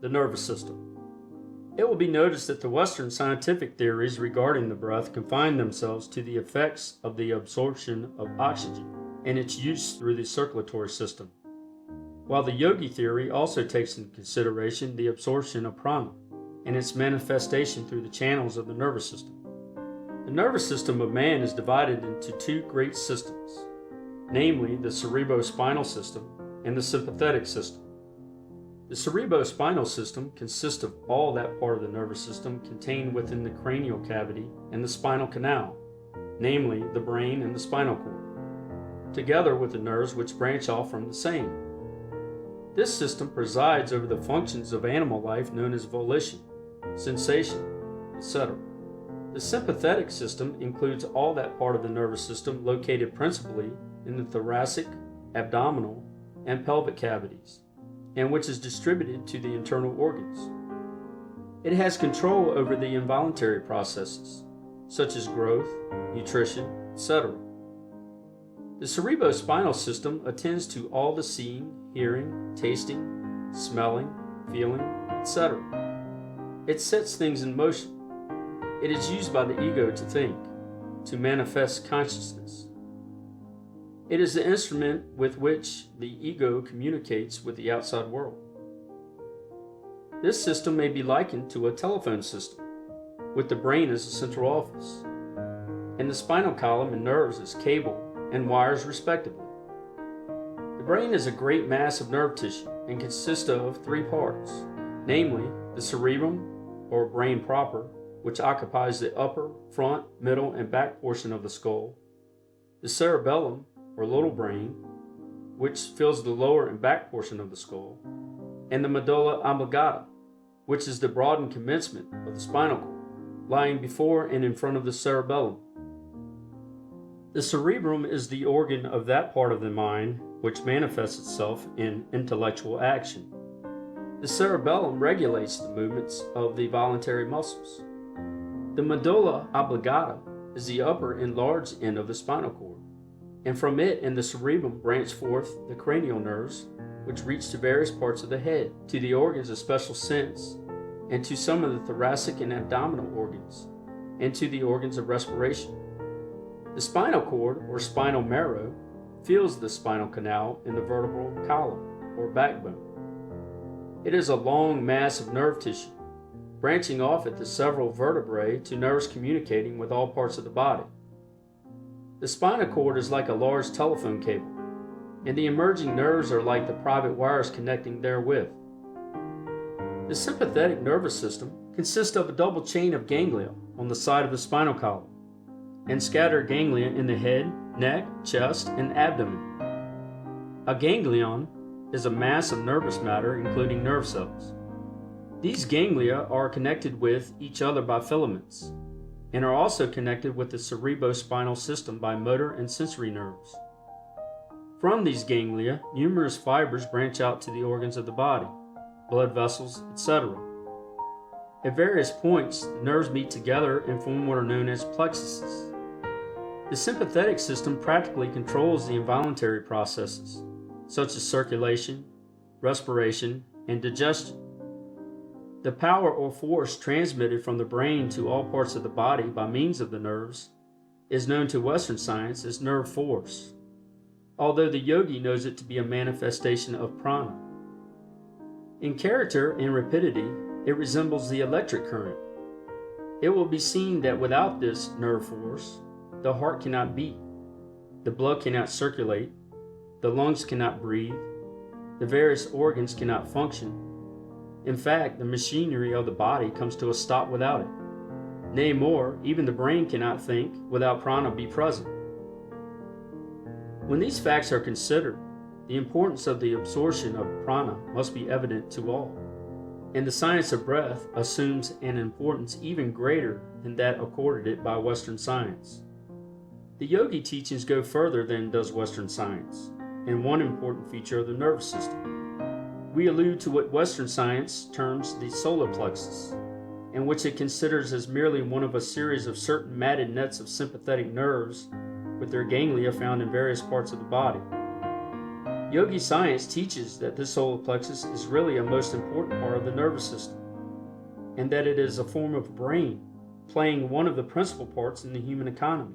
the nervous system. It will be noticed that the Western scientific theories regarding the breath confine themselves to the effects of the absorption of oxygen and its use through the circulatory system, while the yogi theory also takes into consideration the absorption of prana and its manifestation through the channels of the nervous system. The nervous system of man is divided into two great systems, namely the cerebrospinal system and the sympathetic system. The cerebrospinal system consists of all that part of the nervous system contained within the cranial cavity and the spinal canal, namely the brain and the spinal cord, together with the nerves which branch off from the same. This system presides over the functions of animal life known as volition, sensation, etc. The sympathetic system includes all that part of the nervous system located principally in the thoracic, abdominal, and pelvic cavities, and which is distributed to the internal organs. It has control over the involuntary processes, such as growth, nutrition, etc. The cerebrospinal system attends to all the seeing, hearing, tasting, smelling, feeling, etc. It sets things in motion. It is used by the ego to think, to manifest consciousness. It is the instrument with which the ego communicates with the outside world. This system may be likened to a telephone system, with the brain as the central office, and the spinal column and nerves as cable and wires respectively. The brain is a great mass of nerve tissue and consists of three parts, namely the cerebrum, or brain proper, which occupies the upper, front, middle, and back portion of the skull, the cerebellum, or little brain, which fills the lower and back portion of the skull, and the medulla oblongata, which is the broadened commencement of the spinal cord, lying before and in front of the cerebellum. The cerebrum is the organ of that part of the mind which manifests itself in intellectual action. The cerebellum regulates the movements of the voluntary muscles. The medulla oblongata is the upper and large end of the spinal cord, and from it and the cerebrum branch forth the cranial nerves, which reach to various parts of the head, to the organs of special sense, and to some of the thoracic and abdominal organs, and to the organs of respiration. The spinal cord, or spinal marrow, fills the spinal canal in the vertebral column, or backbone. It is a long mass of nerve tissue, branching off at the several vertebrae to nerves communicating with all parts of the body. The spinal cord is like a large telephone cable, and the emerging nerves are like the private wires connecting therewith. The sympathetic nervous system consists of a double chain of ganglia on the side of the spinal column, and scattered ganglia in the head, neck, chest, and abdomen. A ganglion is a mass of nervous matter including nerve cells. These ganglia are connected with each other by filaments, and are also connected with the cerebrospinal system by motor and sensory nerves. From these ganglia, numerous fibers branch out to the organs of the body, blood vessels, etc. At various points, the nerves meet together and form what are known as plexuses. The sympathetic system practically controls the involuntary processes, such as circulation, respiration, and digestion. The power or force transmitted from the brain to all parts of the body by means of the nerves is known to Western science as nerve force, although the yogi knows it to be a manifestation of prana. In character and rapidity, it resembles the electric current. It will be seen that without this nerve force, the heart cannot beat, the blood cannot circulate, the lungs cannot breathe, the various organs cannot function. In fact, the machinery of the body comes to a stop without it. Nay more, even the brain cannot think without prana be present. When these facts are considered, the importance of the absorption of prana must be evident to all, and the science of breath assumes an importance even greater than that accorded it by Western science. The yogi teachings go further than does Western science, in one important feature of the nervous system. We allude to what Western science terms the solar plexus, and which it considers as merely one of a series of certain matted nets of sympathetic nerves with their ganglia found in various parts of the body. Yogi science teaches that this solar plexus is really a most important part of the nervous system, and that it is a form of brain, playing one of the principal parts in the human economy.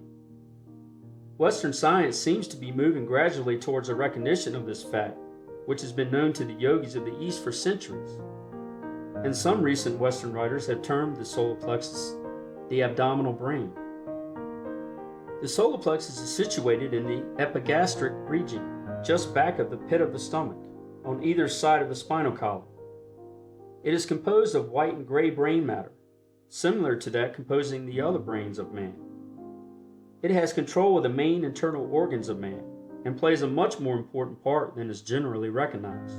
Western science seems to be moving gradually towards a recognition of this fact, which has been known to the yogis of the East for centuries. And some recent Western writers have termed the solar plexus the abdominal brain. The solar plexus is situated in the epigastric region, just back of the pit of the stomach, on either side of the spinal column. It is composed of white and gray brain matter, similar to that composing the other brains of man. It has control of the main internal organs of man, and plays a much more important part than is generally recognized.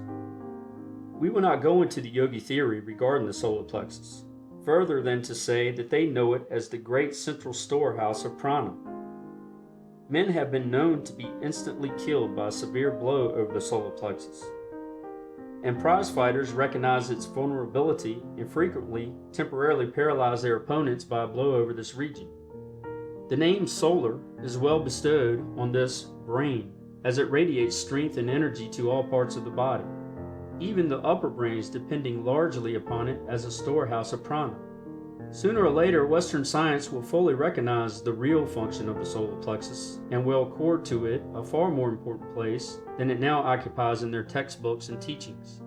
We will not go into the yogi theory regarding the solar plexus, further than to say that they know it as the great central storehouse of prana. Men have been known to be instantly killed by a severe blow over the solar plexus, and prize fighters recognize its vulnerability and frequently temporarily paralyze their opponents by a blow over this region. The name solar is well bestowed on this brain, as it radiates strength and energy to all parts of the body, even the upper brains depending largely upon it as a storehouse of prana. Sooner or later, Western science will fully recognize the real function of the solar plexus and will accord to it a far more important place than it now occupies in their textbooks and teachings.